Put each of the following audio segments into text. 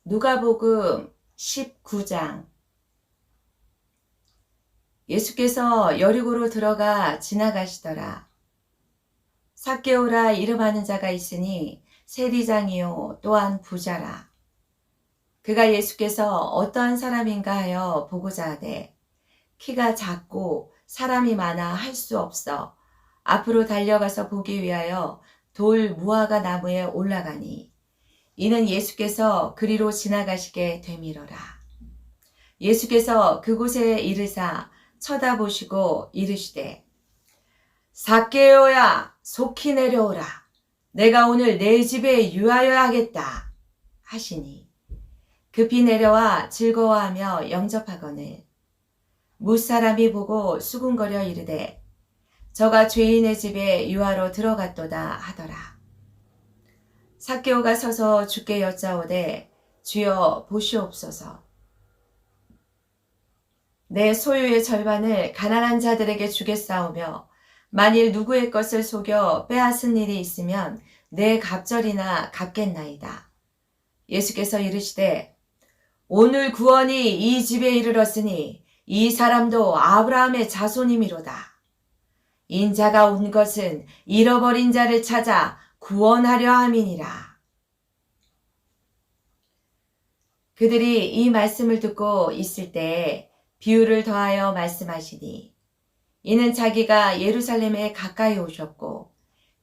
누가복음 19장. 예수께서 여리고로 들어가 지나가시더라. 삭개오라 이름하는 자가 있으니 세리장이요 또한 부자라. 그가 예수께서 어떠한 사람인가 하여 보고자 하되 키가 작고 사람이 많아 할 수 없어 앞으로 달려가서 보기 위하여 돌 무화과 나무에 올라가니 이는 예수께서 그리로 지나가시게 되밀어라. 예수께서 그곳에 이르사 쳐다보시고 이르시되 삭개오야 속히 내려오라. 내가 오늘 내 집에 유하여 하겠다 하시니 급히 내려와 즐거워하며 영접하거늘 무사람이 보고 수군거려 이르되 저가 죄인의 집에 유하러 들어갔도다 하더라. 삭개오가 서서 주께 여짜오되 주여 보시옵소서. 내 소유의 절반을 가난한 자들에게 주겠사오며 만일 누구의 것을 속여 빼앗은 일이 있으면 내 갑절이나 갚겠나이다. 예수께서 이르시되 오늘 구원이 이 집에 이르렀으니 이 사람도 아브라함의 자손이미로다. 인자가 온 것은 잃어버린 자를 찾아 구원하려 함이니라. 그들이 이 말씀을 듣고 있을 때에 비유를 더하여 말씀하시니 이는 자기가 예루살렘에 가까이 오셨고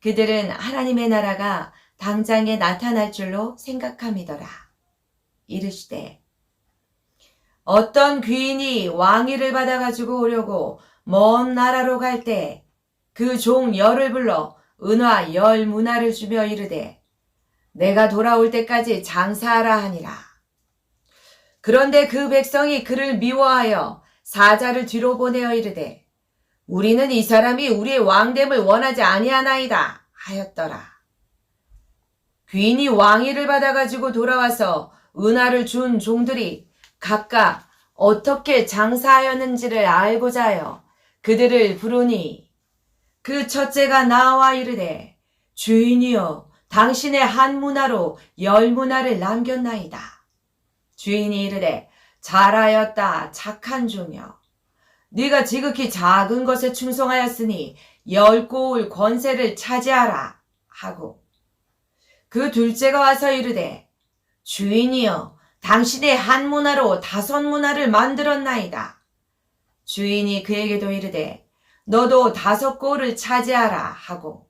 그들은 하나님의 나라가 당장에 나타날 줄로 생각함이더라. 이르시되 어떤 귀인이 왕위를 받아가지고 오려고 먼 나라로 갈 때 그 종 열을 불러 은화 10문화를 주며 이르되 내가 돌아올 때까지 장사하라 하니라. 그런데 그 백성이 그를 미워하여 사자를 뒤로 보내어 이르되 우리는 이 사람이 우리의 왕됨을 원하지 아니하나이다 하였더라. 귀인이 왕위를 받아가지고 돌아와서 은화를 준 종들이 각각 어떻게 장사하였는지를 알고자 하여 그들을 부르니 그 첫째가 나와 이르되 주인이여 당신의 한 문화로 10문화를 남겼나이다. 주인이 이르되 잘하였다 착한 종이여. 네가 지극히 작은 것에 충성하였으니 10고울 권세를 차지하라 하고 그 둘째가 와서 이르되 주인이여 당신의 한 문화로 5문화를 만들었나이다. 주인이 그에게도 이르되 너도 5고울을 차지하라 하고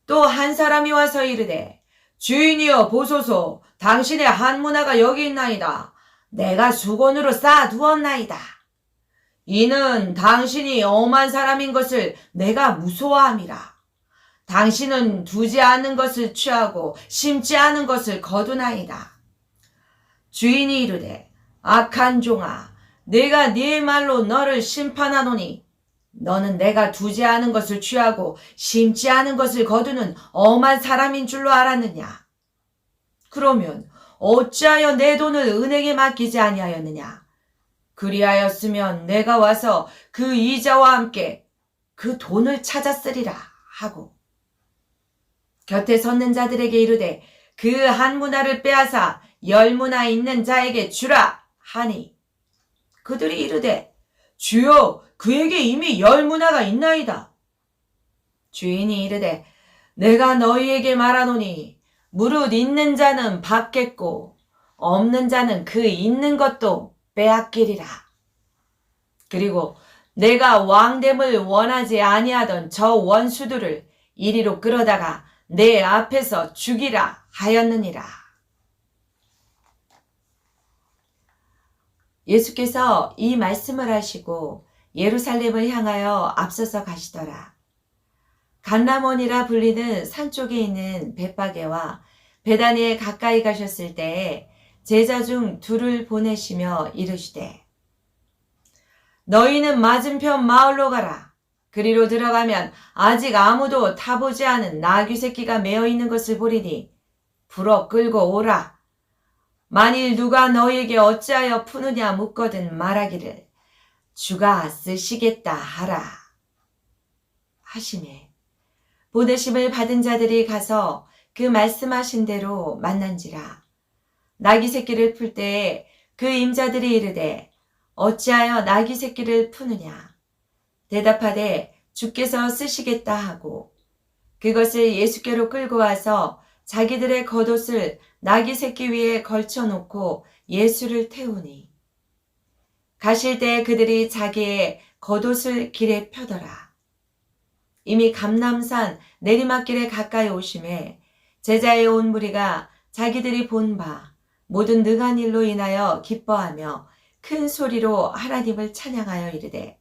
또 한 사람이 와서 이르되 주인이여 보소서 당신의 한 문화가 여기 있나이다. 내가 수건으로 쌓아두었나이다. 이는 당신이 엄한 사람인 것을 내가 무서워함이라. 당신은 두지 않은 것을 취하고 심지 않은 것을 거두나이다. 주인이 이르되 악한 종아 내가 네 말로 너를 심판하노니 너는 내가 두지 않은 것을 취하고 심지 않은 것을 거두는 엄한 사람인 줄로 알았느냐. 그러면 어찌하여 내 돈을 은행에 맡기지 아니하였느냐. 그리하였으면 내가 와서 그 이자와 함께 그 돈을 찾았으리라 하고 곁에 섰는 자들에게 이르되 그 한 문화를 빼앗아 10문화 있는 자에게 주라 하니 그들이 이르되 주여 그에게 이미 10문화가 있나이다. 주인이 이르되 내가 너희에게 말하노니 무릇 있는 자는 받겠고 없는 자는 그 있는 것도 빼앗기리라. 그리고 내가 왕됨을 원하지 아니하던 저 원수들을 이리로 끌어다가 내 앞에서 죽이라 하였느니라. 예수께서 이 말씀을 하시고 예루살렘을 향하여 앞서서 가시더라. 감람원이라 불리는 산 쪽에 있는 벳바게와 베다니에 가까이 가셨을 때에 제자 중 둘을 보내시며 이르시되 너희는 맞은편 마을로 가라. 그리로 들어가면 아직 아무도 타보지 않은 나귀 새끼가 매어 있는 것을 보리니 불어 끌고 오라. 만일 누가 너희에게 어찌하여 푸느냐 묻거든 말하기를 주가 쓰시겠다 하라 하시매 보내심을 받은 자들이 가서 그 말씀하신 대로 만난지라. 나귀 새끼를 풀 때에 그 임자들이 이르되 어찌하여 나귀 새끼를 푸느냐 대답하되 주께서 쓰시겠다 하고 그것을 예수께로 끌고 와서 자기들의 겉옷을 나귀 새끼 위에 걸쳐놓고 예수를 태우니 가실 때 그들이 자기의 겉옷을 길에 펴더라. 이미 감람산 내리막길에 가까이 오심에 제자의 온 무리가 자기들이 본 바 모든 능한 일로 인하여 기뻐하며 큰 소리로 하나님을 찬양하여 이르되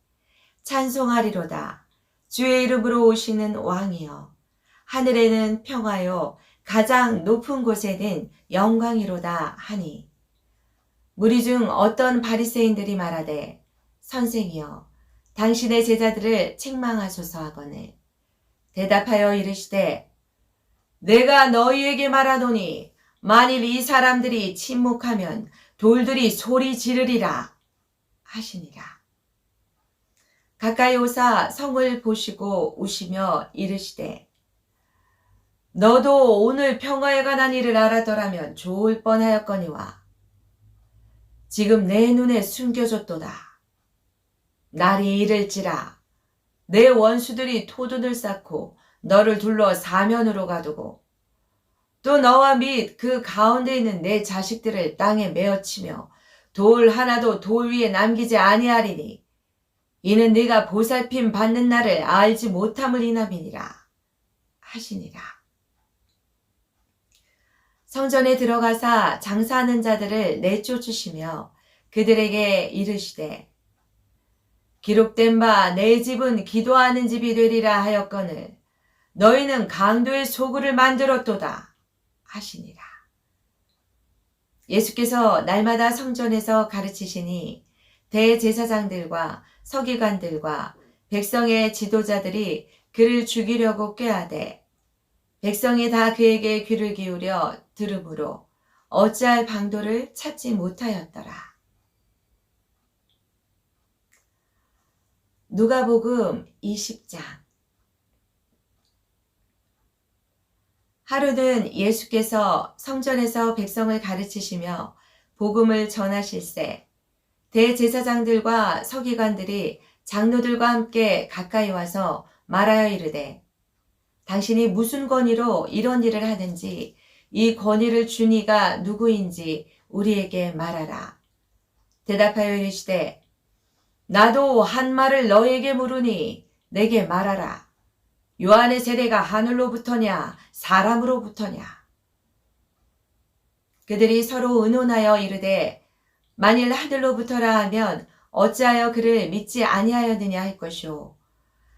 찬송하리로다. 주의 이름으로 오시는 왕이여 하늘에는 평화요 가장 높은 곳에는 영광이로다 하니 무리 중 어떤 바리새인들이 말하되 선생이여 당신의 제자들을 책망하소서 하거늘 대답하여 이르시되 내가 너희에게 말하노니 만일 이 사람들이 침묵하면 돌들이 소리 지르리라 하시니라. 가까이 오사 성을 보시고 우시며 이르시되 너도 오늘 평화에 관한 일을 알았더라면 좋을 뻔하였거니와 지금 내 눈에 숨겨졌도다. 날이 이를지라 내 원수들이 토둔을 쌓고 너를 둘러 사면으로 가두고 또 너와 및 그 가운데 있는 내 자식들을 땅에 메어치며 돌 하나도 돌 위에 남기지 아니하리니 이는 네가 보살핌 받는 날을 알지 못함을 인함이니라 하시니라. 성전에 들어가사 장사하는 자들을 내쫓으시며 그들에게 이르시되 기록된 바 내 집은 기도하는 집이 되리라 하였거늘 너희는 강도의 소굴을 만들었도다 하시니라. 예수께서 날마다 성전에서 가르치시니 대제사장들과 서기관들과 백성의 지도자들이 그를 죽이려고 꾀하되 백성이 다 그에게 귀를 기울여 들으므로 어찌할 방도를 찾지 못하였더라. 누가복음 20장. 하루는 예수께서 성전에서 백성을 가르치시며 복음을 전하실세 대제사장들과 서기관들이 장로들과 함께 가까이 와서 말하여 이르되 당신이 무슨 권위로 이런 일을 하는지 이 권위를 준 이가 누구인지 우리에게 말하라. 대답하여 이르시되 나도 한 말을 너에게 물으니 내게 말하라. 요한의 세례가 하늘로부터냐 사람으로부터냐. 그들이 서로 의논하여 이르되 만일 하늘로부터라 하면 어찌하여 그를 믿지 아니하였느냐 할 것이오.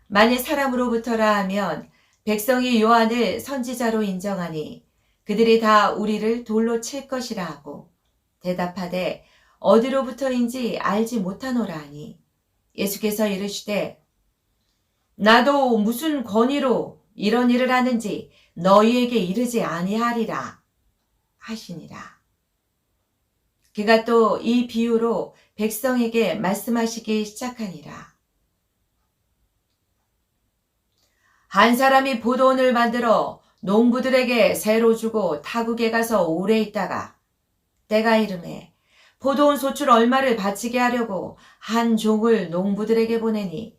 만일 사람으로부터라 하면 백성이 요한을 선지자로 인정하니 그들이 다 우리를 돌로 칠 것이라 하고 대답하되 어디로부터인지 알지 못하노라 하니 예수께서 이르시되 나도 무슨 권위로 이런 일을 하는지 너희에게 이르지 아니하리라 하시니라. 그가 또 이 비유로 백성에게 말씀하시기 시작하니라. 한 사람이 포도원을 만들어 농부들에게 새로 주고 타국에 가서 오래 있다가 때가 이르매 포도원 소출 얼마를 바치게 하려고 한 종을 농부들에게 보내니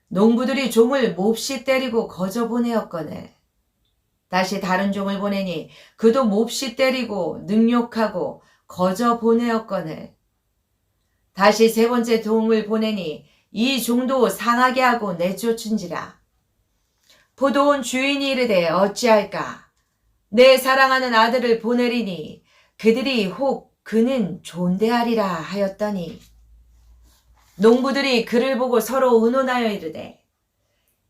농부들이 종을 몹시 때리고 거저 보내었거늘 다시 다른 종을 보내니 그도 몹시 때리고 능욕하고 거저 보내었거늘 다시 세 번째 종을 보내니 이 종도 상하게 하고 내쫓은지라. 포도원 주인이 이르되 어찌할까? 내 사랑하는 아들을 보내리니 그들이 혹 그는 존대하리라 하였더니 농부들이 그를 보고 서로 의논하여 이르되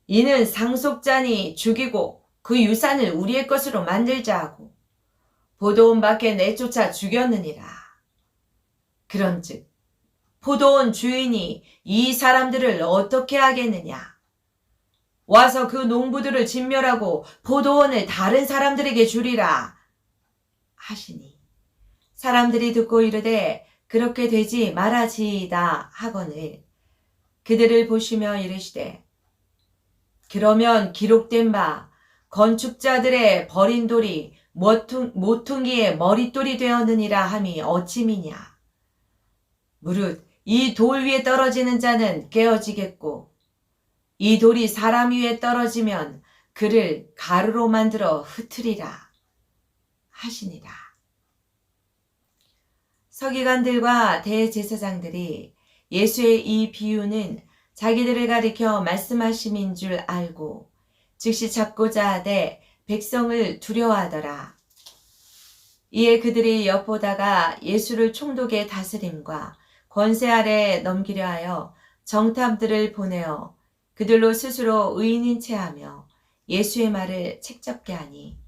이는 상속자니 죽이고 그 유산을 우리의 것으로 만들자 하고 포도원 밖에 내쫓아 죽였느니라. 그런즉 포도원 주인이 이 사람들을 어떻게 하겠느냐? 와서 그 농부들을 진멸하고 포도원을 다른 사람들에게 주리라 하시니 사람들이 듣고 이르되 그렇게 되지 말아지이다 하거늘 그들을 보시며 이르시되 그러면 기록된 바 건축자들의 버린 돌이 모퉁이의 머릿돌이 되었느니라 함이 어찌미냐. 무릇 이 돌 위에 떨어지는 자는 깨어지겠고 이 돌이 사람 위에 떨어지면 그를 가루로 만들어 흩으리라 하시니라. 서기관들과 대제사장들이 예수의 이 비유는 자기들을 가리켜 말씀하심인 줄 알고 즉시 잡고자 하되 백성을 두려워하더라. 이에 그들이 엿보다가 예수를 총독의 다스림과 권세 아래 넘기려 하여 정탐들을 보내어 그들로 스스로 의인인 체하며 예수의 말을 책잡게 하니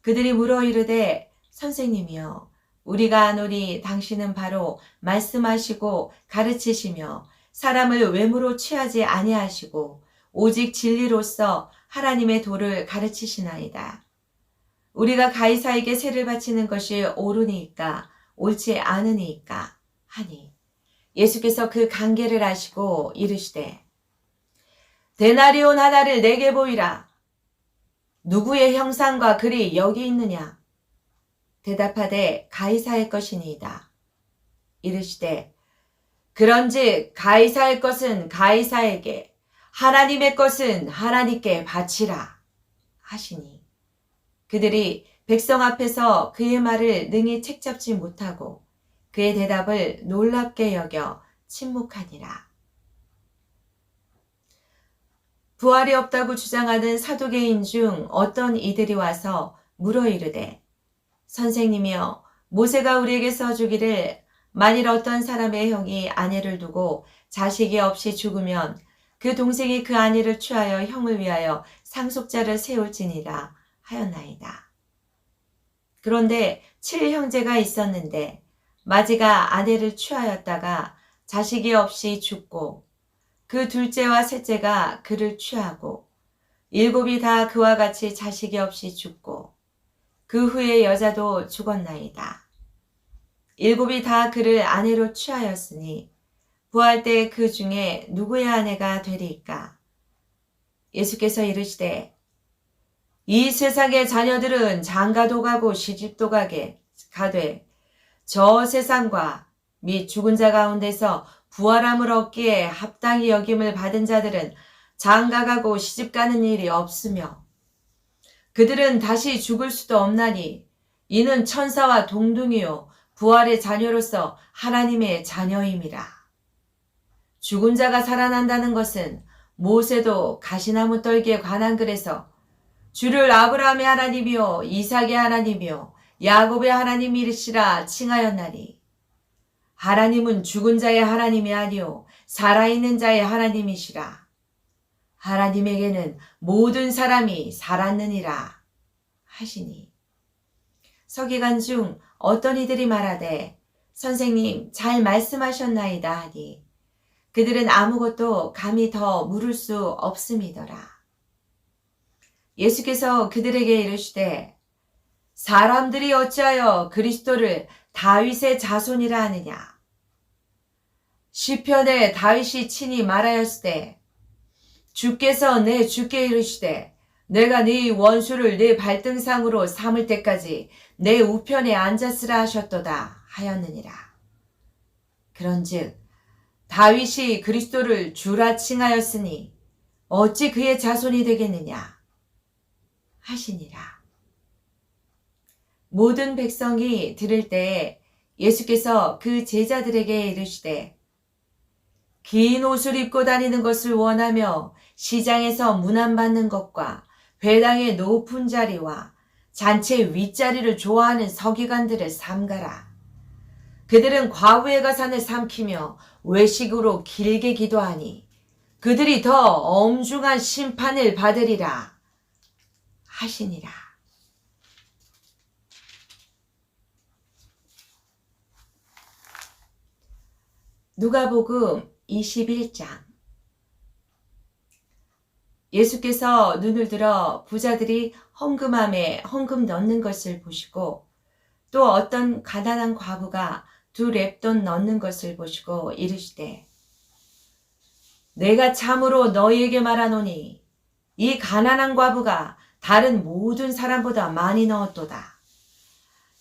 그들이 물어 이르되 선생님이여 우리가 아노니 당신은 바로 말씀하시고 가르치시며 사람을 외모로 취하지 아니하시고 오직 진리로서 하나님의 도를 가르치시나이다. 우리가 가이사에게 세를 바치는 것이 옳으니까 옳지 않으니까 하니 예수께서 그 관계를 아시고 이르시되 데나리온 하나를 내게 보이라. 누구의 형상과 글이 여기 있느냐? 대답하되 가이사의 것이니이다. 이르시되 그런즉 가이사의 것은 가이사에게 하나님의 것은 하나님께 바치라 하시니 그들이 백성 앞에서 그의 말을 능히 책잡지 못하고 그의 대답을 놀랍게 여겨 침묵하니라. 부활이 없다고 주장하는 사두개인 중 어떤 이들이 와서 물어 이르되 선생님이여 모세가 우리에게 써주기를 만일 어떤 사람의 형이 아내를 두고 자식이 없이 죽으면 그 동생이 그 아내를 취하여 형을 위하여 상속자를 세울지니라 하였나이다. 그런데 7형제가 있었는데 마지가 아내를 취하였다가 자식이 없이 죽고 그 둘째와 셋째가 그를 취하고 7이 다 그와 같이 자식이 없이 죽고 그 후에 여자도 죽었나이다. 7이 다 그를 아내로 취하였으니 부활 때 그 중에 누구의 아내가 되리까? 예수께서 이르시되 이 세상의 자녀들은 장가도 가고 시집도 가되 저 세상과 및 죽은 자 가운데서 부활함을 얻기에 합당히 여김을 받은 자들은 장가가고 시집가는 일이 없으며 그들은 다시 죽을 수도 없나니 이는 천사와 동등이요 부활의 자녀로서 하나님의 자녀임이라. 죽은 자가 살아난다는 것은 모세도 가시나무 떨기에 관한 글에서 주를 아브라함의 하나님이요 이삭의 하나님이요 야곱의 하나님이시라 칭하였나니 하나님은 죽은 자의 하나님이 아니요 살아있는 자의 하나님이시라. 하나님에게는 모든 사람이 살았느니라 하시니 서기관 중 어떤 이들이 말하되 선생님 잘 말씀하셨나이다 하니 그들은 아무것도 감히 더 물을 수 없음이더라. 예수께서 그들에게 이르시되 사람들이 어찌하여 그리스도를 다윗의 자손이라 하느냐? 시편에 다윗이 친히 말하였으되 주께서 내 주께 이르시되 내가 네 원수를 네 발등상으로 삼을 때까지 내 우편에 앉았으라 하셨도다 하였느니라. 그런즉 다윗이 그리스도를 주라 칭하였으니 어찌 그의 자손이 되겠느냐 하시니라. 모든 백성이 들을 때에 예수께서 그 제자들에게 이르시되 긴 옷을 입고 다니는 것을 원하며 시장에서 문안받는 것과 회당의 높은 자리와 잔치 윗자리를 좋아하는 서기관들을 삼가라. 그들은 과부의 가산을 삼키며 외식으로 길게 기도하니 그들이 더 엄중한 심판을 받으리라 하시니라. 누가복음 21장. 예수께서 눈을 들어 부자들이 헌금함에 헌금 넣는 것을 보시고 또 어떤 가난한 과부가 2렙돈 넣는 것을 보시고 이르시되 내가 참으로 너희에게 말하노니 이 가난한 과부가 다른 모든 사람보다 많이 넣었도다.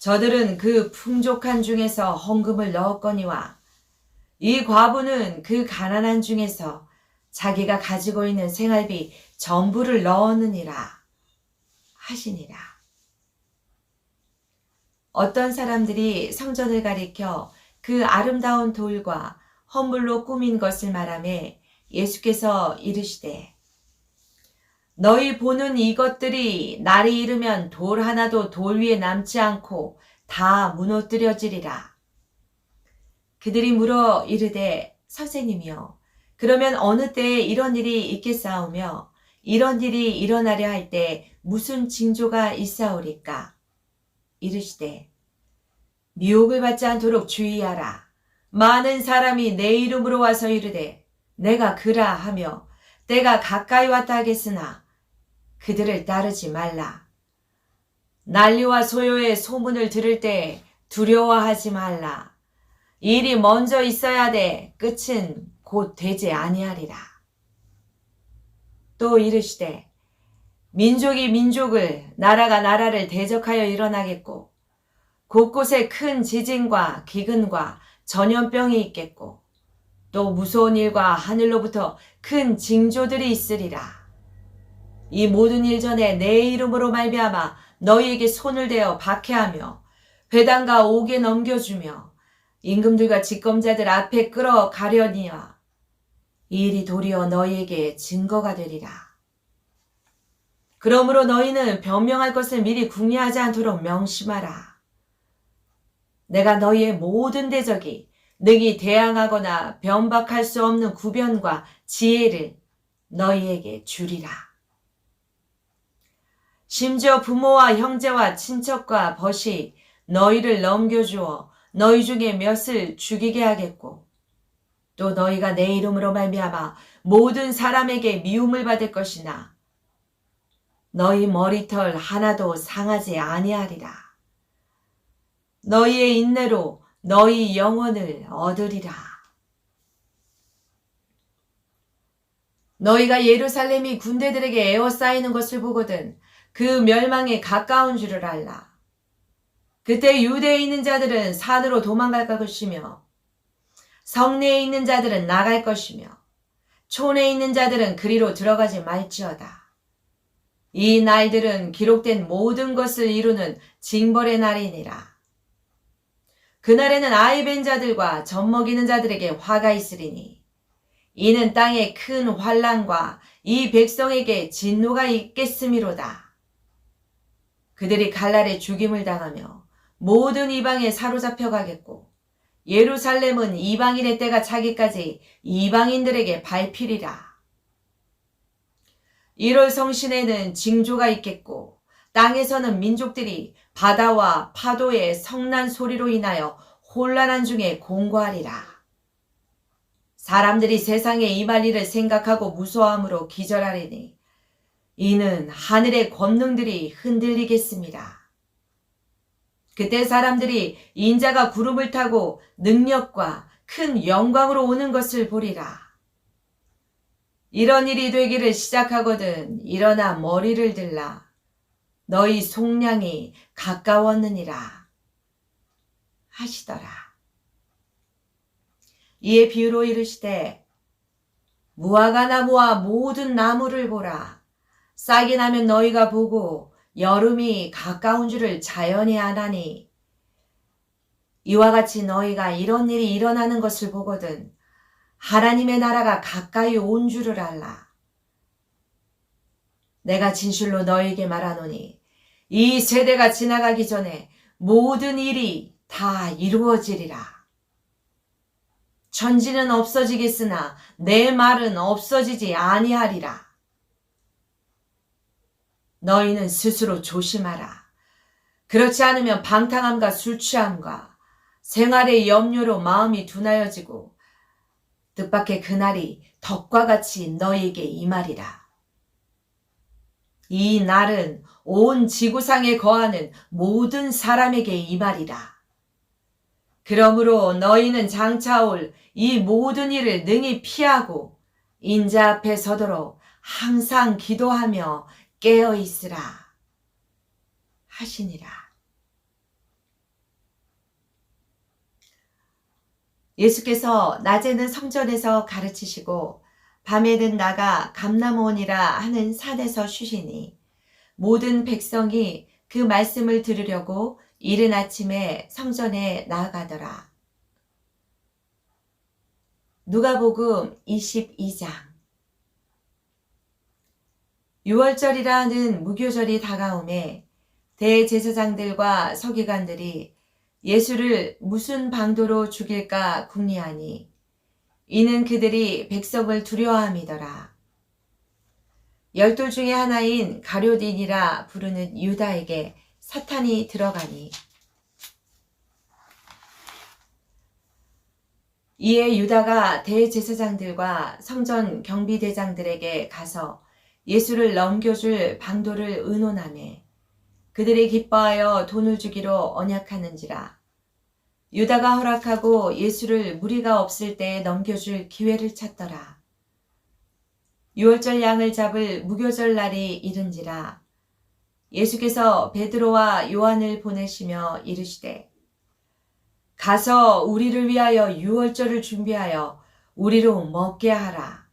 저들은 그 풍족한 중에서 헌금을 넣었거니와 이 과부는 그 가난한 중에서 자기가 가지고 있는 생활비 전부를 넣었느니라 하시니라. 어떤 사람들이 성전을 가리켜 그 아름다운 돌과 헌물로 꾸민 것을 말하며 예수께서 이르시되 너희 보는 이것들이 날이 이르면 돌 하나도 돌 위에 남지 않고 다 무너뜨려지리라. 그들이 물어 이르되 선생님이여 그러면 어느 때에 이런 일이 있겠사오며 이런 일이 일어나려 할 때 무슨 징조가 있사오리까? 이르시되 미혹을 받지 않도록 주의하라. 많은 사람이 내 이름으로 와서 이르되 내가 그라 하며 때가 가까이 왔다 하겠으나 그들을 따르지 말라. 난리와 소요의 소문을 들을 때 두려워하지 말라. 일이 먼저 있어야 돼 끝은 곧 되지 아니하리라. 또 이르시되 민족이 민족을 나라가 나라를 대적하여 일어나겠고 곳곳에 큰 지진과 기근과 전염병이 있겠고 또 무서운 일과 하늘로부터 큰 징조들이 있으리라. 이 모든 일 전에 내 이름으로 말미암아 너희에게 손을 대어 박해하며 회당과 옥에 넘겨주며 임금들과 직검자들 앞에 끌어가려니와 이 일이 도리어 너희에게 증거가 되리라. 그러므로 너희는 변명할 것을 미리 궁리하지 않도록 명심하라. 내가 너희의 모든 대적이 능히 대항하거나 변박할 수 없는 구변과 지혜를 너희에게 주리라. 심지어 부모와 형제와 친척과 벗이 너희를 넘겨주어 너희 중에 몇을 죽이게 하겠고 또 너희가 내 이름으로 말미암아 모든 사람에게 미움을 받을 것이나 너희 머리털 하나도 상하지 아니하리라. 너희의 인내로 너희 영혼을 얻으리라. 너희가 예루살렘이 군대들에게 에워싸이는 것을 보거든 그 멸망에 가까운 줄을 알라. 그때 유대에 있는 자들은 산으로 도망갈 것이며 성내에 있는 자들은 나갈 것이며 촌에 있는 자들은 그리로 들어가지 말지어다. 이 날들은 기록된 모든 것을 이루는 징벌의 날이니라. 그날에는 아이 벤 자들과 젖먹이는 자들에게 화가 있으리니 이는 땅에 큰 환난과 이 백성에게 진노가 있겠음이로다. 그들이 갈날에 죽임을 당하며 모든 이방에 사로잡혀 가겠고 예루살렘은 이방인의 때가 차기까지 이방인들에게 밟히리라. 1월 성신에는 징조가 있겠고 땅에서는 민족들이 바다와 파도의 성난 소리로 인하여 혼란한 중에 공고하리라. 사람들이 세상에 임할 일을 생각하고 무서워함으로 기절하리니 이는 하늘의 권능들이 흔들리겠습니다. 그때 사람들이 인자가 구름을 타고 능력과 큰 영광으로 오는 것을 보리라. 이런 일이 되기를 시작하거든 일어나 머리를 들라. 너희 속량이 가까웠느니라 하시더라. 이에 비유로 이르시되 무화과 나무와 모든 나무를 보라. 싹이 나면 너희가 보고 여름이 가까운 줄을 자연히 아나니 이와 같이 너희가 이런 일이 일어나는 것을 보거든 하나님의 나라가 가까이 온 줄을 알라. 내가 진실로 너희에게 말하노니 이 세대가 지나가기 전에 모든 일이 다 이루어지리라. 천지는 없어지겠으나 내 말은 없어지지 아니하리라. 너희는 스스로 조심하라. 그렇지 않으면 방탕함과 술취함과 생활의 염려로 마음이 둔하여지고 뜻밖의 그날이 덕과 같이 너희에게 임하리라. 이 날은 온 지구상에 거하는 모든 사람에게 임하리라. 그러므로 너희는 장차 올 이 모든 일을 능히 피하고 인자 앞에 서도록 항상 기도하며 깨어 있으라 하시니라. 예수께서 낮에는 성전에서 가르치시고 밤에는 나가 감람원이라 하는 산에서 쉬시니 모든 백성이 그 말씀을 들으려고 이른 아침에 성전에 나아가더라. 누가복음 22장. 유월절이라는 무교절이 다가오매 대제사장들과 서기관들이 예수를 무슨 방도로 죽일까 궁리하니 이는 그들이 백성을 두려워함이더라. 12 중에 하나인 가룟딘이라 부르는 유다에게 사탄이 들어가니 이에 유다가 대제사장들과 성전 경비대장들에게 가서 예수를 넘겨줄 방도를 의논하매 그들이 기뻐하여 돈을 주기로 언약하는지라. 유다가 허락하고 예수를 무리가 없을 때에 넘겨줄 기회를 찾더라. 유월절 양을 잡을 무교절 날이 이른지라. 예수께서 베드로와 요한을 보내시며 이르시되 가서 우리를 위하여 유월절을 준비하여 우리로 먹게 하라.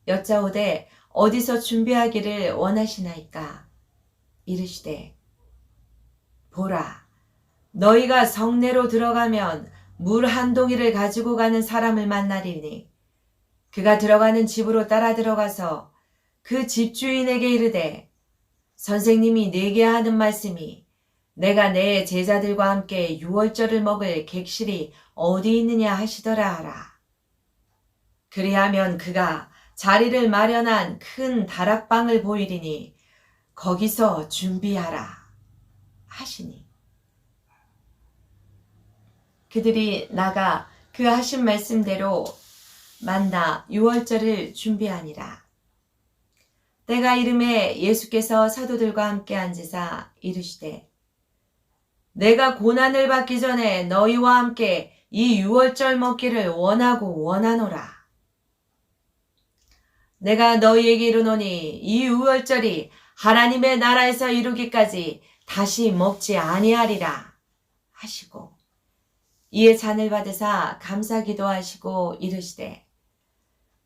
여짜오되 어디서 준비하기를 원하시나이까? 이르시되 보라, 너희가 성내로 들어가면 물 한 동이를 가지고 가는 사람을 만나리니 그가 들어가는 집으로 따라 들어가서 그 집주인에게 이르되 선생님이 내게 하는 말씀이 내가 내 제자들과 함께 유월절을 먹을 객실이 어디 있느냐 하시더라 하라. 그리하면 그가 자리를 마련한 큰 다락방을 보이리니 거기서 준비하라 하시니 그들이 나가 그 하신 말씀대로 만나 유월절을 준비하니라. 때가 이름에 예수께서 사도들과 함께 앉으사 이르시되 내가 고난을 받기 전에 너희와 함께 이 유월절 먹기를 원하고 원하노라. 내가 너희에게 이르노니 이 유월절이 하나님의 나라에서 이루기까지 다시 먹지 아니하리라 하시고 이에 잔을 받으사 감사 기도하시고 이르시되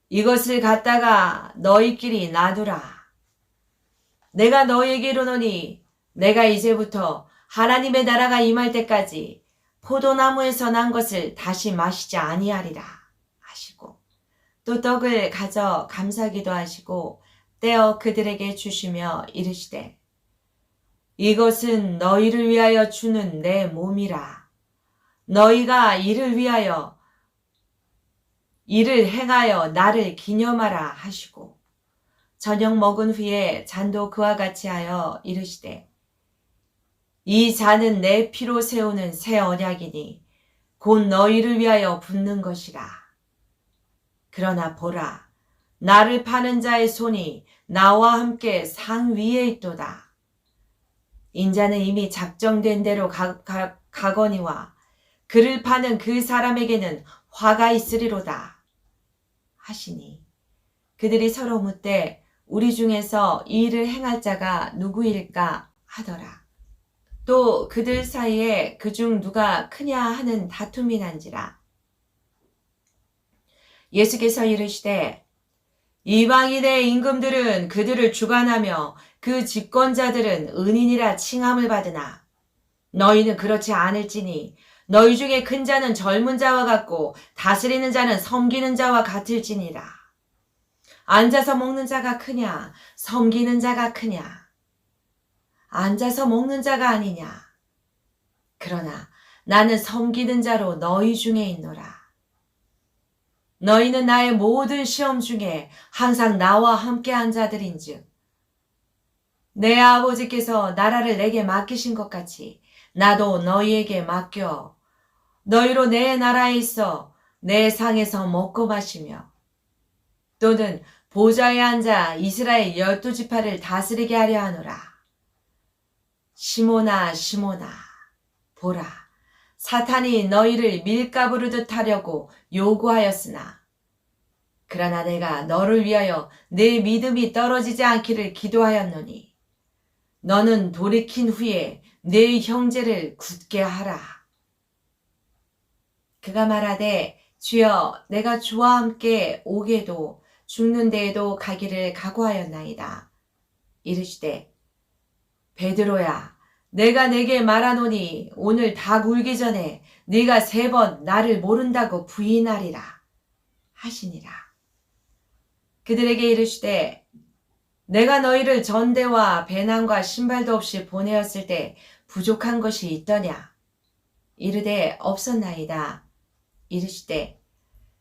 이것을 갖다가 너희끼리 놔두라. 내가 너희에게 이르노니 내가 이제부터 하나님의 나라가 임할 때까지 포도나무에서 난 것을 다시 마시지 아니하리라 하시고 또 떡을 가져 감사 기도하시고 떼어 그들에게 주시며 이르시되 이것은 너희를 위하여 주는 내 몸이라. 너희가 이를 행하여 나를 기념하라 하시고 저녁 먹은 후에 잔도 그와 같이 하여 이르시되 이 잔은 내 피로 세우는 새 언약이니 곧 너희를 위하여 붓는 것이라. 그러나 보라, 나를 파는 자의 손이 나와 함께 상 위에 있도다. 인자는 이미 작정된 대로 가거니와 그를 파는 그 사람에게는 화가 있으리로다 하시니 그들이 서로 묻되 우리 중에서 이 일을 행할 자가 누구일까 하더라. 또 그들 사이에 그중 누가 크냐 하는 다툼이 난지라. 예수께서 이르시되 이방인의 임금들은 그들을 주관하며 그 집권자들은 은인이라 칭함을 받으나 너희는 그렇지 않을지니 너희 중에 큰 자는 젊은 자와 같고 다스리는 자는 섬기는 자와 같을지니라. 앉아서 먹는 자가 크냐 섬기는 자가 크냐? 앉아서 먹는 자가 아니냐? 그러나 나는 섬기는 자로 너희 중에 있노라. 너희는 나의 모든 시험 중에 항상 나와 함께한 자들인즉 내 아버지께서 나라를 내게 맡기신 것 같이 나도 너희에게 맡겨 너희로 내 나라에 있어 내 상에서 먹고 마시며 또는 보좌에 앉아 이스라엘 12지파를 다스리게 하려 하노라. 시몬아 시몬아 보라, 사탄이 너희를 밀가부르듯 하려고 요구하였으나 그러나 내가 너를 위하여 내 믿음이 떨어지지 않기를 기도하였노니 너는 돌이킨 후에 내 형제를 굳게 하라. 그가 말하되 주여 내가 주와 함께 오게도 죽는 데에도 가기를 각오하였나이다. 이르시되 베드로야 내가 네게 말하노니 오늘 닭 울기 전에 네가 3번 나를 모른다고 부인하리라 하시니라. 그들에게 이르시되 내가 너희를 전대와 배낭과 신발도 없이 보내었을 때 부족한 것이 있더냐? 이르되 없었나이다. 이르시되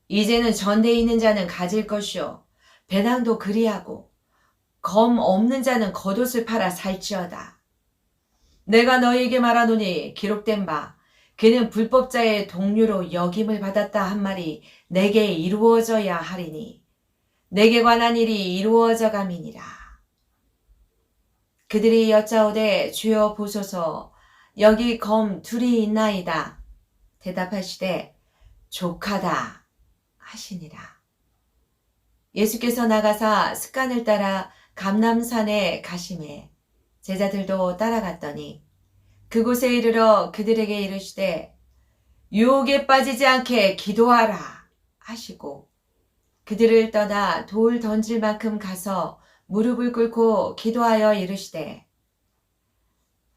이제는 전대에 있는 자는 가질 것이요 배낭도 그리하고 검 없는 자는 겉옷을 팔아 살지어다. 내가 너희에게 말하노니 기록된 바 그는 불법자의 동류로 역임을 받았다 한 말이 내게 이루어져야 하리니 내게 관한 일이 이루어져 감이니라. 그들이 여짜오되 주여 보소서 여기 검 2이 있나이다. 대답하시되 족하다 하시니라. 예수께서 나가사 습관을 따라 감람산에 가시매 제자들도 따라갔더니 그곳에 이르러 그들에게 이르시되 유혹에 빠지지 않게 기도하라 하시고 그들을 떠나 돌 던질 만큼 가서 무릎을 꿇고 기도하여 이르시되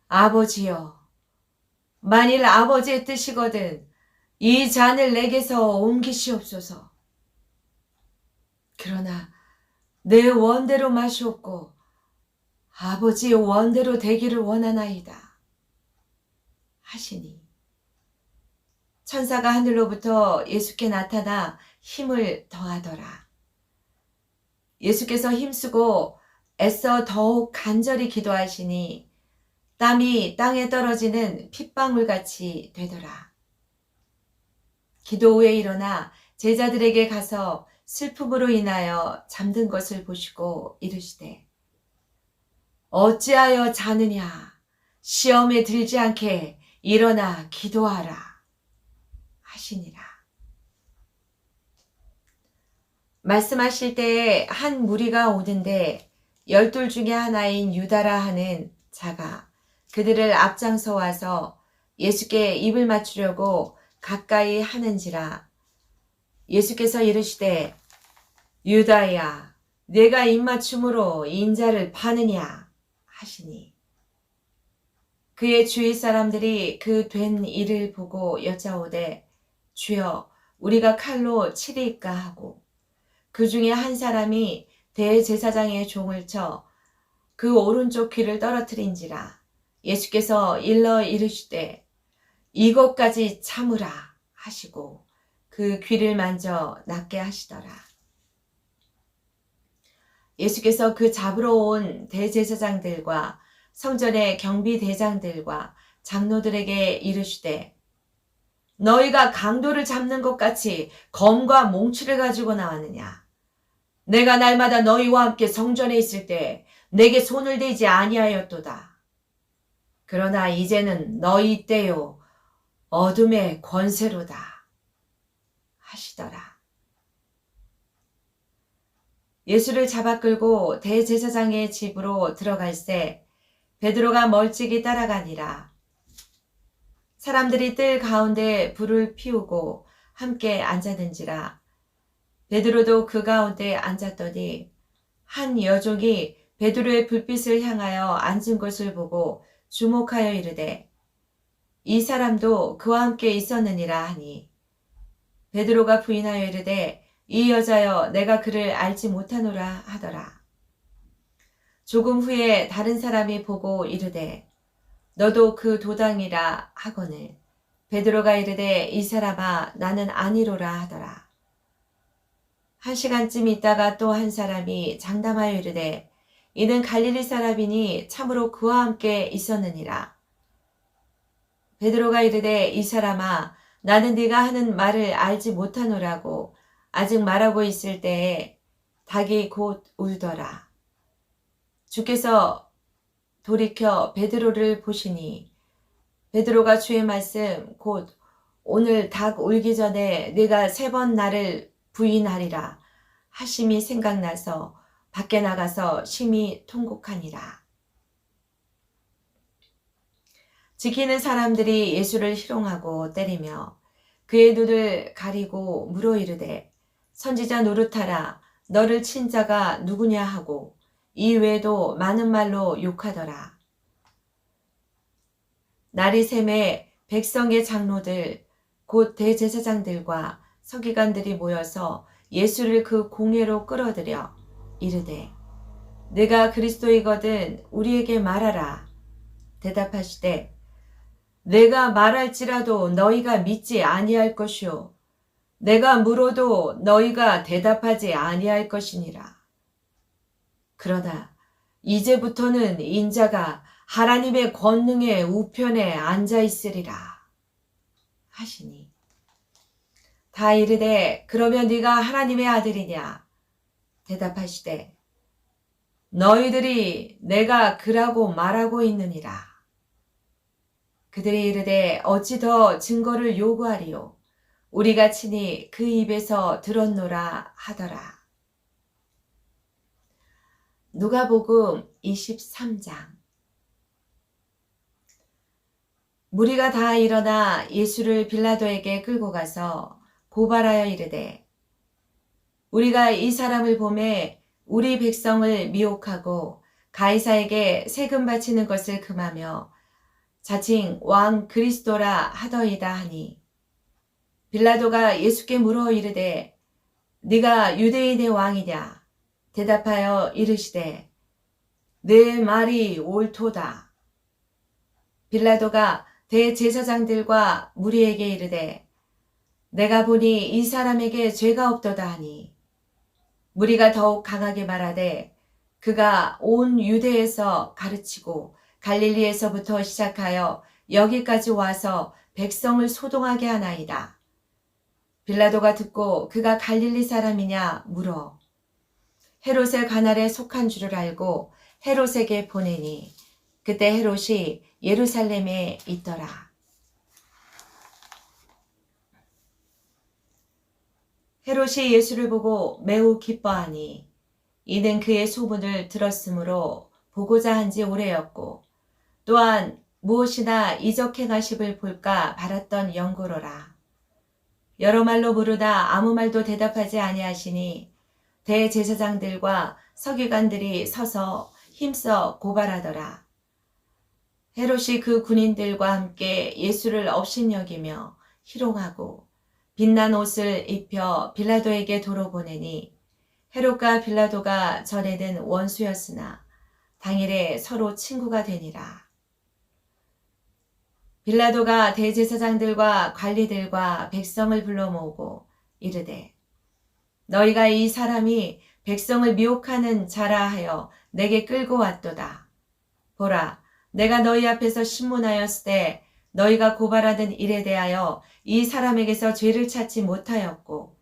아버지여 만일 아버지의 뜻이거든 이 잔을 내게서 옮기시옵소서. 그러나 내 원대로 마시옵고 아버지의 원대로 되기를 원하나이다 하시니 천사가 하늘로부터 예수께 나타나 힘을 더하더라. 예수께서 힘쓰고 애써 더욱 간절히 기도하시니 땀이 땅에 떨어지는 핏방울같이 되더라. 기도 후에 일어나 제자들에게 가서 슬픔으로 인하여 잠든 것을 보시고 이르시되 어찌하여 자느냐 시험에 들지 않게 일어나 기도하라 하시니라. 말씀하실 때에 한 무리가 오는데 12 중에 하나인 유다라 하는 자가 그들을 앞장서 와서 예수께 입을 맞추려고 가까이 하는지라. 예수께서 이르시되 유다야 내가 입맞춤으로 인자를 파느냐 하시니 그의 주위 사람들이 그 된 일을 보고 여짜오되 주여 우리가 칼로 치리이까 하고 그 중에 한 사람이 대제사장의 종을 쳐 그 오른쪽 귀를 떨어뜨린지라. 예수께서 일러 이르시되 이것까지 참으라 하시고 그 귀를 만져 낫게 하시더라. 예수께서 그 잡으러 온 대제사장들과 성전의 경비대장들과 장로들에게 이르시되 너희가 강도를 잡는 것 같이 검과 몽치를 가지고 나왔느냐? 내가 날마다 너희와 함께 성전에 있을 때 내게 손을 대지 아니하였도다. 그러나 이제는 너희 때요 어둠의 권세로다 하시더라. 예수를 잡아 끌고 대제사장의 집으로 들어갈새 베드로가 멀찍이 따라가니라. 사람들이 뜰 가운데 불을 피우고 함께 앉았는지라. 베드로도 그 가운데 앉았더니 한 여종이 베드로의 불빛을 향하여 앉은 것을 보고 주목하여 이르되 이 사람도 그와 함께 있었느니라 하니 베드로가 부인하여 이르되 이 여자여 내가 그를 알지 못하노라 하더라. 조금 후에 다른 사람이 보고 이르되 너도 그 도당이라 하거늘 베드로가 이르되 이 사람아 나는 아니로라 하더라. 1시간쯤 있다가 또 한 사람이 장담하여 이르되 이는 갈릴리 사람이니 참으로 그와 함께 있었느니라. 베드로가 이르되 이 사람아 나는 네가 하는 말을 알지 못하노라고 아직 말하고 있을 때에 닭이 곧 울더라. 주께서 돌이켜 베드로를 보시니 베드로가 주의 말씀 곧 오늘 닭 울기 전에 네가 3번 나를 부인하리라 하심이 생각나서 밖에 나가서 심히 통곡하니라. 지키는 사람들이 예수를 희롱하고 때리며 그의 눈을 가리고 물어 이르되 선지자 노릇하라 너를 친 자가 누구냐 하고 이 외에도 많은 말로 욕하더라. 날이 샘에 백성의 장로들 곧 대제사장들과 서기관들이 모여서 예수를 그 공회로 끌어들여 이르되 내가 그리스도이거든 우리에게 말하라. 대답하시되 내가 말할지라도 너희가 믿지 아니할 것이요 내가 물어도 너희가 대답하지 아니할 것이니라. 그러나 이제부터는 인자가 하나님의 권능의 우편에 앉아 있으리라 하시니 다 이르되 그러면 네가 하나님의 아들이냐? 대답하시되 너희들이 내가 그라고 말하고 있느니라. 그들이 이르되 어찌 더 증거를 요구하리요? 우리가 친히 그 입에서 들었노라 하더라. 누가복음 23장. 무리가 다 일어나 예수를 빌라도에게 끌고 가서 고발하여 이르되 우리가 이 사람을 보매 우리 백성을 미혹하고 가이사에게 세금 바치는 것을 금하며 자칭 왕 그리스도라 하더이다 하니 빌라도가 예수께 물어 이르되 네가 유대인의 왕이냐? 대답하여 이르시되 내 말이 옳도다. 빌라도가 대제사장들과 무리에게 이르되 내가 보니 이 사람에게 죄가 없도다 하니 무리가 더욱 강하게 말하되 그가 온 유대에서 가르치고 갈릴리에서부터 시작하여 여기까지 와서 백성을 소동하게 하나이다. 빌라도가 듣고 그가 갈릴리 사람이냐 물어 헤롯의 관할에 속한 줄을 알고 헤롯에게 보내니 그때 헤롯이 예루살렘에 있더라. 헤롯이 예수를 보고 매우 기뻐하니 이는 그의 소문을 들었으므로 보고자 한 지 오래였고 또한 무엇이나 이적 행하심을 볼까 바랐던 영고로라. 여러 말로 물으나 아무 말도 대답하지 아니하시니 대제사장들과 서기관들이 서서 힘써 고발하더라. 헤롯이 그 군인들과 함께 예수를 업신여기며 희롱하고 빛난 옷을 입혀 빌라도에게 도로 보내니 헤롯과 빌라도가 전에는 원수였으나 당일에 서로 친구가 되니라. 빌라도가 대제사장들과 관리들과 백성을 불러 모으고 이르되 너희가 이 사람이 백성을 미혹하는 자라 하여 내게 끌고 왔도다. 보라, 내가 너희 앞에서 신문하였을 때 너희가 고발하는 일에 대하여 이 사람에게서 죄를 찾지 못하였고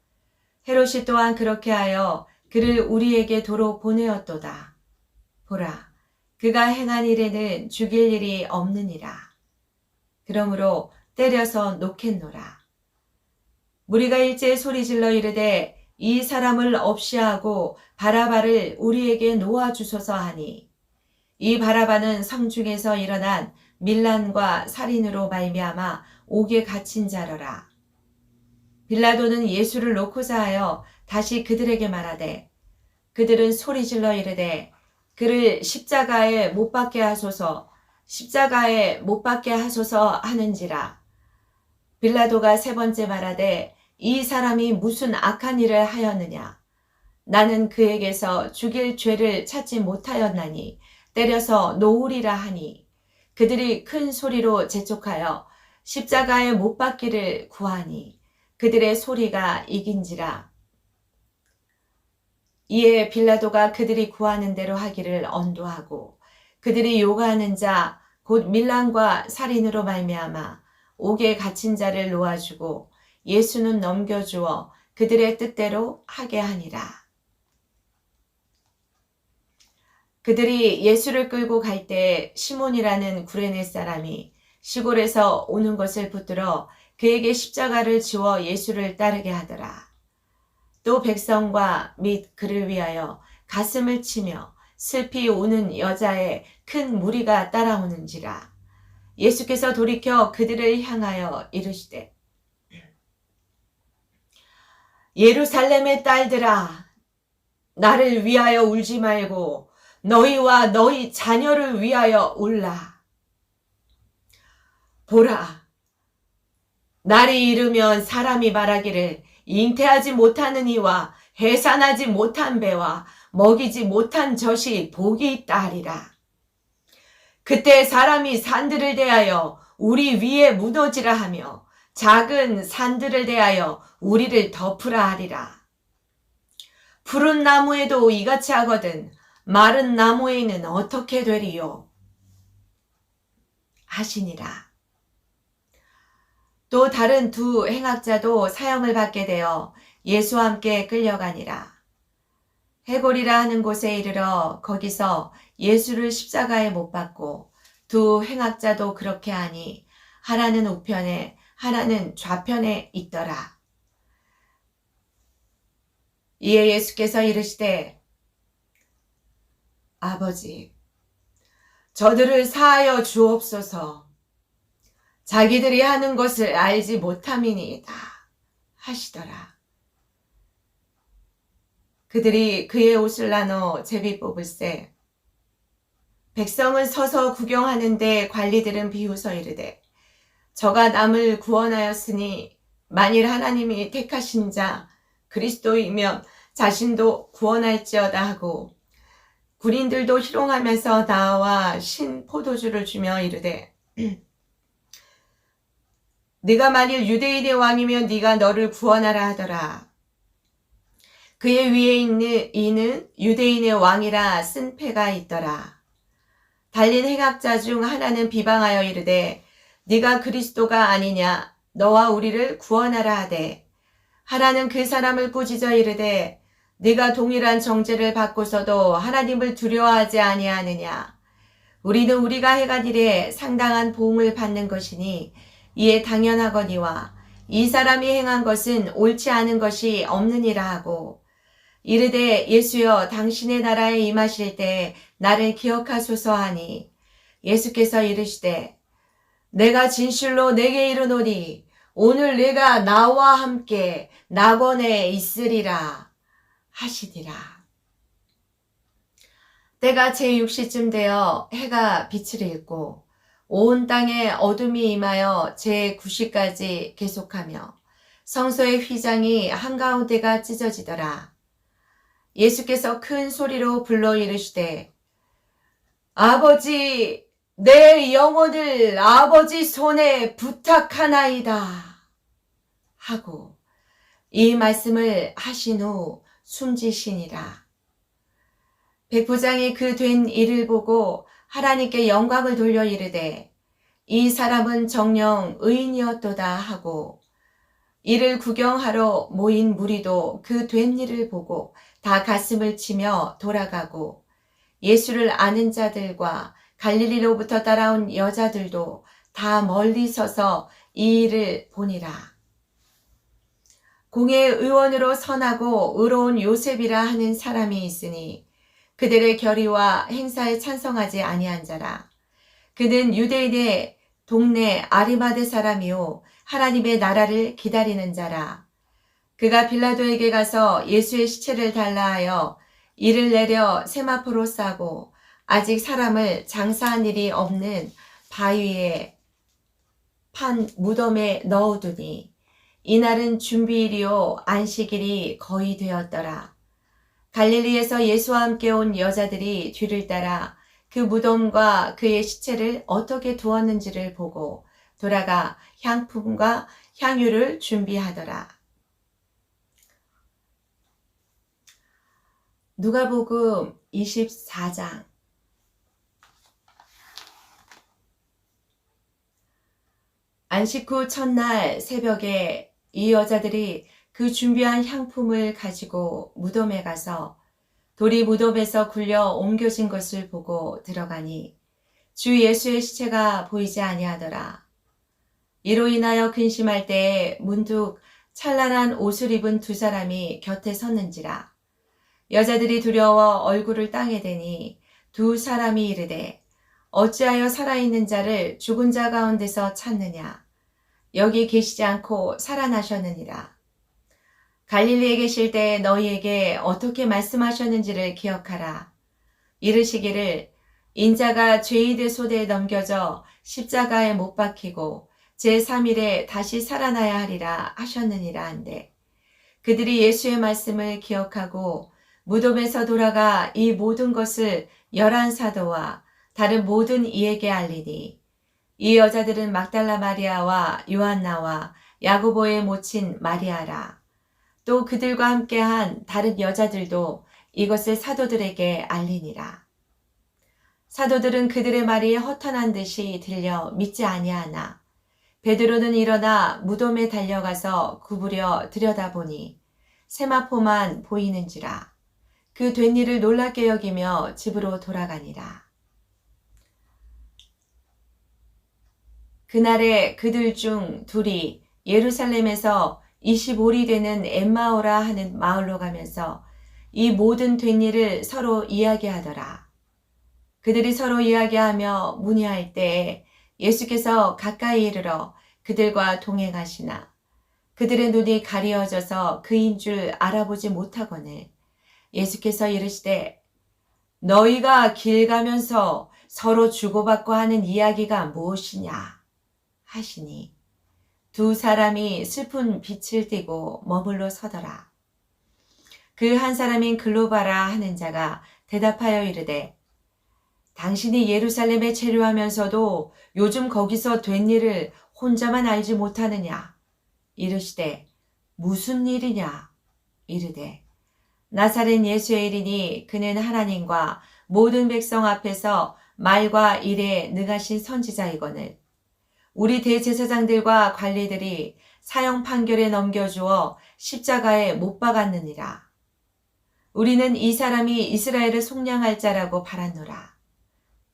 헤롯이 또한 그렇게 하여 그를 우리에게 도로 보내었도다. 보라, 그가 행한 일에는 죽일 일이 없느니라. 그러므로 때려서 놓겠노라. 무리가 일제히 소리질러 이르되 이 사람을 없이 하고 바라바를 우리에게 놓아주소서 하니 이 바라바는 성중에서 일어난 밀란과 살인으로 말미암아 옥에 갇힌 자러라. 빌라도는 예수를 놓고자 하여 다시 그들에게 말하되 그들은 소리질러 이르되 그를 십자가에 못 박게 하소서 십자가에 못 박게 하소서 하는지라. 빌라도가 세 번째 말하되 이 사람이 무슨 악한 일을 하였느냐. 나는 그에게서 죽일 죄를 찾지 못하였나니 때려서 놓으리라 하니 그들이 큰 소리로 재촉하여 십자가에 못 박기를 구하니 그들의 소리가 이긴지라. 이에 빌라도가 그들이 구하는 대로 하기를 언도하고 그들이 요구하는 자 곧 밀란과 살인으로 말미암아 옥에 갇힌 자를 놓아주고 예수는 넘겨주어 그들의 뜻대로 하게 하니라. 그들이 예수를 끌고 갈 때 시몬이라는 구레네 사람이 시골에서 오는 것을 붙들어 그에게 십자가를 지워 예수를 따르게 하더라. 또 백성과 및 그를 위하여 가슴을 치며 슬피 우는 여자의 큰 무리가 따라오는지라. 예수께서 돌이켜 그들을 향하여 이르시되 예루살렘의 딸들아, 나를 위하여 울지 말고 너희와 너희 자녀를 위하여 울라. 보라, 날이 이르면 사람이 말하기를 잉태하지 못하는 이와 해산하지 못한 배와 먹이지 못한 젖이 복이 있다 하리라. 그때 사람이 산들을 대하여 우리 위에 무너지라 하며 작은 산들을 대하여 우리를 덮으라 하리라. 푸른 나무에도 이같이 하거든 마른 나무에는 어떻게 되리요? 하시니라. 또 다른 두 행악자도 사형을 받게 되어 예수와 함께 끌려가니라. 해골이라 하는 곳에 이르러 거기서 예수를 십자가에 못 박고 두 행악자도 그렇게 하니 하나는 우편에 하나는 좌편에 있더라. 이에 예수께서 이르시되 아버지, 저들을 사하여 주옵소서. 자기들이 하는 것을 알지 못함이니이다 하시더라. 그들이 그의 옷을 나눠 제비 뽑을세 백성은 서서 구경하는데 관리들은 비웃어 이르되 저가 남을 구원하였으니 만일 하나님이 택하신 자 그리스도이면 자신도 구원할지어다 하고 군인들도 희롱하면서 나와 신 포도주를 주며 이르되 네가 만일 유대인의 왕이면 네가 너를 구원하라 하더라. 그의 위에 있는 이는 유대인의 왕이라 쓴 패가 있더라. 달린 행악자 중 하나는 비방하여 이르되 네가 그리스도가 아니냐 너와 우리를 구원하라 하되 하나는 그 사람을 꾸짖어 이르되 네가 동일한 정죄를 받고서도 하나님을 두려워하지 아니하느냐. 우리는 우리가 행한 일에 상당한 보응을 받는 것이니 이에 당연하거니와 이 사람이 행한 것은 옳지 않은 것이 없느니라 하고 이르되 예수여 당신의 나라에 임하실 때 나를 기억하소서 하니 예수께서 이르시되 내가 진실로 내게 이르노니 오늘 내가 나와 함께 낙원에 있으리라 하시니라. 때가 제6시쯤 되어 해가 빛을 잃고 온 땅에 어둠이 임하여 제9시까지 계속하며 성소의 휘장이 한가운데가 찢어지더라. 예수께서 큰 소리로 불러 이르시되 아버지 내 영혼을 아버지 손에 부탁하나이다 하고 이 말씀을 하신 후 숨지시니라. 백부장이 그 된 일을 보고 하나님께 영광을 돌려 이르되 이 사람은 정녕 의인이었도다 하고 이를 구경하러 모인 무리도 그 된 일을 보고 다 가슴을 치며 돌아가고 예수를 아는 자들과 갈릴리로부터 따라온 여자들도 다 멀리 서서 이 일을 보니라. 공의 의원으로 선하고 의로운 요셉이라 하는 사람이 있으니 그들의 결의와 행사에 찬성하지 아니한 자라. 그는 유대인의 동네 아리마대 사람이요 하나님의 나라를 기다리는 자라. 그가 빌라도에게 가서 예수의 시체를 달라 하여 이를 내려 세마포로 싸고 아직 사람을 장사한 일이 없는 바위에 판 무덤에 넣어두니 이날은 준비일이요 안식일이 거의 되었더라. 갈릴리에서 예수와 함께 온 여자들이 뒤를 따라 그 무덤과 그의 시체를 어떻게 두었는지를 보고 돌아가 향품과 향유를 준비하더라. 누가복음 24장. 안식 후 첫날 새벽에 이 여자들이 그 준비한 향품을 가지고 무덤에 가서 돌이 무덤에서 굴려 옮겨진 것을 보고 들어가니 주 예수의 시체가 보이지 아니하더라. 이로 인하여 근심할 때에 문득 찬란한 옷을 입은 두 사람이 곁에 섰는지라. 여자들이 두려워 얼굴을 땅에 대니 두 사람이 이르되 어찌하여 살아있는 자를 죽은 자 가운데서 찾느냐. 여기 계시지 않고 살아나셨느니라. 갈릴리에 계실 때 너희에게 어떻게 말씀하셨는지를 기억하라. 이르시기를 인자가 죄인의 손에 넘겨져 십자가에 못 박히고 제3일에 다시 살아나야 하리라 하셨느니라 한데 그들이 예수의 말씀을 기억하고 무덤에서 돌아가 이 모든 것을 11사도와 다른 모든 이에게 알리니 이 여자들은 막달라 마리아와 요한나와 야고보의 모친 마리아라. 또 그들과 함께한 다른 여자들도 이것을 사도들에게 알리니라. 사도들은 그들의 말이 허탄한 듯이 들려 믿지 아니하나 베드로는 일어나 무덤에 달려가서 구부려 들여다보니 세마포만 보이는지라. 그 된 일을 놀랍게 여기며 집으로 돌아가니라. 그날에 그들 중 둘이 예루살렘에서 25리 되는 엠마오라 하는 마을로 가면서 이 모든 된 일을 서로 이야기하더라. 그들이 서로 이야기하며 문의할 때에 예수께서 가까이 이르러 그들과 동행하시나 그들의 눈이 가리어져서 그인 줄 알아보지 못하거늘 예수께서 이르시되 너희가 길 가면서 서로 주고받고 하는 이야기가 무엇이냐 하시니 두 사람이 슬픈 빛을 띠고 머물러 서더라. 그 한 사람인 글로바라 하는 자가 대답하여 이르되 당신이 예루살렘에 체류하면서도 요즘 거기서 된 일을 혼자만 알지 못하느냐? 이르시되 무슨 일이냐? 이르되 나사렛 예수의 일이니 그는 하나님과 모든 백성 앞에서 말과 일에 능하신 선지자이거늘 우리 대제사장들과 관리들이 사형 판결에 넘겨주어 십자가에 못 박았느니라. 우리는 이 사람이 이스라엘을 속량할 자라고 바랐노라.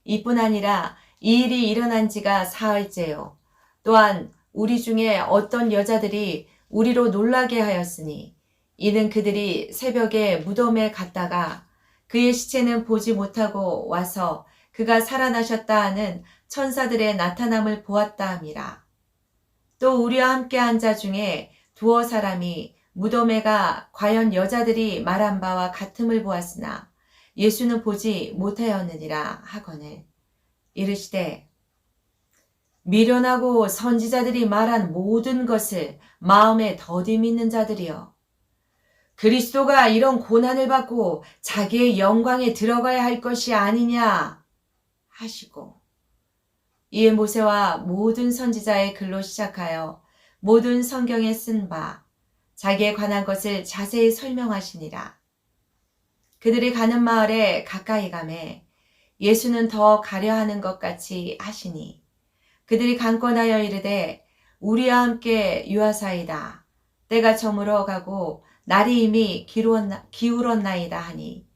이뿐 아니라 이 일이 일어난 지가 사흘째요. 또한 우리 중에 어떤 여자들이 우리로 놀라게 하였으니 이는 그들이 새벽에 무덤에 갔다가 그의 시체는 보지 못하고 와서 그가 살아나셨다 하는 천사들의 나타남을 보았다 함이라. 또 우리와 함께 한 자 중에 두어 사람이 무덤에가 과연 여자들이 말한 바와 같음을 보았으나 예수는 보지 못하였느니라 하거늘 이르시되 미련하고 선지자들이 말한 모든 것을 마음에 더디 믿는 자들이여 그리스도가 이런 고난을 받고 자기의 영광에 들어가야 할 것이 아니냐 하시고 이에 모세와 모든 선지자의 글로 시작하여 모든 성경에 쓴 바 자기에 관한 것을 자세히 설명하시니라. 그들이 가는 마을에 가까이 가매 예수는 더 가려 하는 것 같이 하시니 그들이 간권하여 이르되 우리와 함께 유하사이다. 때가 저물어 가고 날이 이미 기울었나이다 하니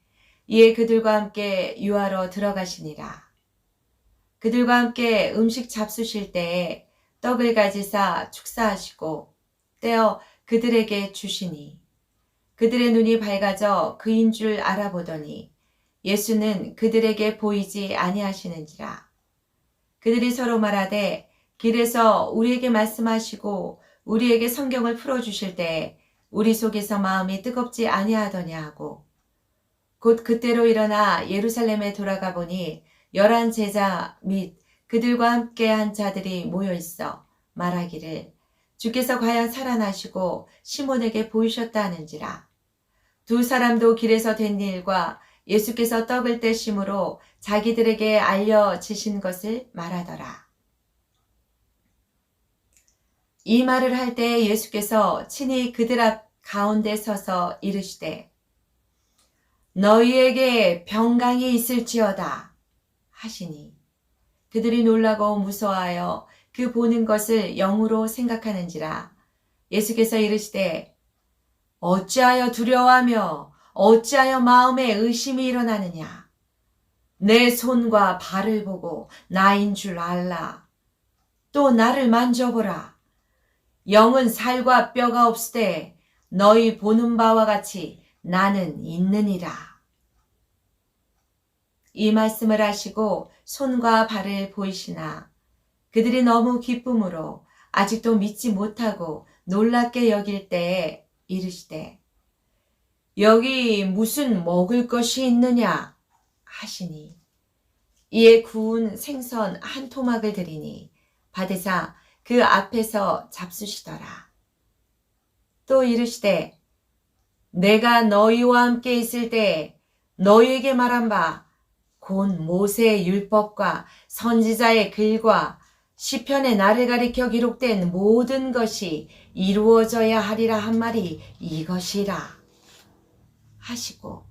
이에 그들과 함께 유하러 들어가시니라. 그들과 함께 음식 잡수실 때에 떡을 가지사 축사하시고 떼어 그들에게 주시니 그들의 눈이 밝아져 그인 줄 알아보더니 예수는 그들에게 보이지 아니하시는지라. 그들이 서로 말하되 길에서 우리에게 말씀하시고 우리에게 성경을 풀어주실 때에 우리 속에서 마음이 뜨겁지 아니하더냐 하고 곧 그때로 일어나 예루살렘에 돌아가 보니 11 제자 및 그들과 함께한 자들이 모여 있어 말하기를 주께서 과연 살아나시고 시몬에게 보이셨다 하는지라. 두 사람도 길에서 된 일과 예수께서 떡을 떼심으로 자기들에게 알려지신 것을 말하더라. 이 말을 할 때 예수께서 친히 그들 앞 가운데 서서 이르시되 너희에게 평강이 있을지어다 하시니 그들이 놀라고 무서워하여 그 보는 것을 영으로 생각하는지라. 예수께서 이르시되 어찌하여 두려워하며 어찌하여 마음에 의심이 일어나느냐. 내 손과 발을 보고 나인 줄 알라. 또 나를 만져보라. 영은 살과 뼈가 없으되 너희 보는 바와 같이 나는 있느니라. 이 말씀을 하시고 손과 발을 보이시나 그들이 너무 기쁨으로 아직도 믿지 못하고 놀랍게 여길 때에 이르시되 여기 무슨 먹을 것이 있느냐 하시니 이에 구운 생선 한 토막을 드리니 받으사 그 앞에서 잡수시더라. 또 이르시되 내가 너희와 함께 있을 때 너희에게 말한 바 곧 모세의 율법과 선지자의 글과 시편의 나를 가리켜 기록된 모든 것이 이루어져야 하리라 한 말이 이것이라 하시고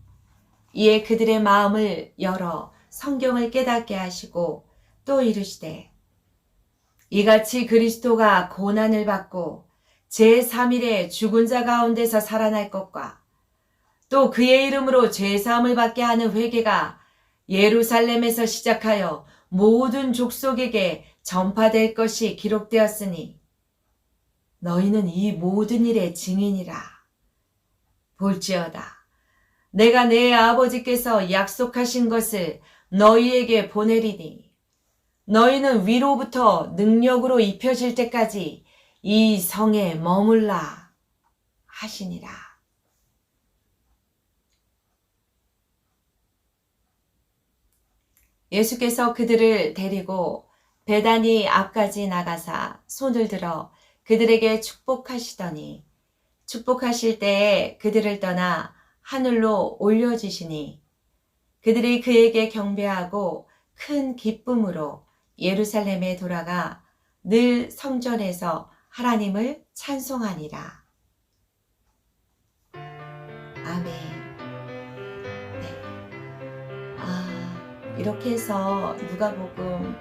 이에 그들의 마음을 열어 성경을 깨닫게 하시고 또 이르시되 이같이 그리스도가 고난을 받고 제3일에 죽은 자 가운데서 살아날 것과 또 그의 이름으로 죄사함을 받게 하는 회개가 예루살렘에서 시작하여 모든 족속에게 전파될 것이 기록되었으니 너희는 이 모든 일의 증인이라. 볼지어다 내가 내 아버지께서 약속하신 것을 너희에게 보내리니 너희는 위로부터 능력으로 입혀질 때까지 이 성에 머물라 하시니라. 예수께서 그들을 데리고 베다니 앞까지 나가사 손을 들어 그들에게 축복하시더니 축복하실 때에 그들을 떠나 하늘로 올려주시니 그들이 그에게 경배하고 큰 기쁨으로 예루살렘에 돌아가 늘 성전에서 하나님을 찬송하니라. 아멘. 이렇게 해서 누가복음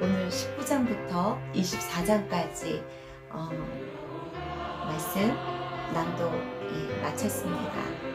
오늘 19장부터 24장까지 말씀 낭독 마쳤습니다.